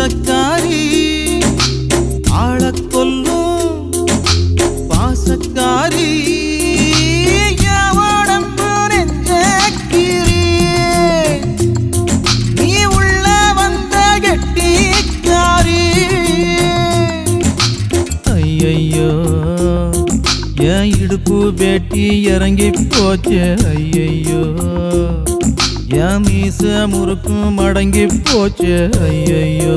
மோசக்காரி ஆளக் கொல்லும் பாசக்காரி யாவடம்பு நெஞ்சக்கிரி நீ உள்ள வந்த கெட்டிக்காரி ஐயையோ என் இடுப்பு வேட்டி இறங்கி போச்சு ஐயையோ என் மீச முறுக்கும் மடங்கி போச்சு ஐயையோ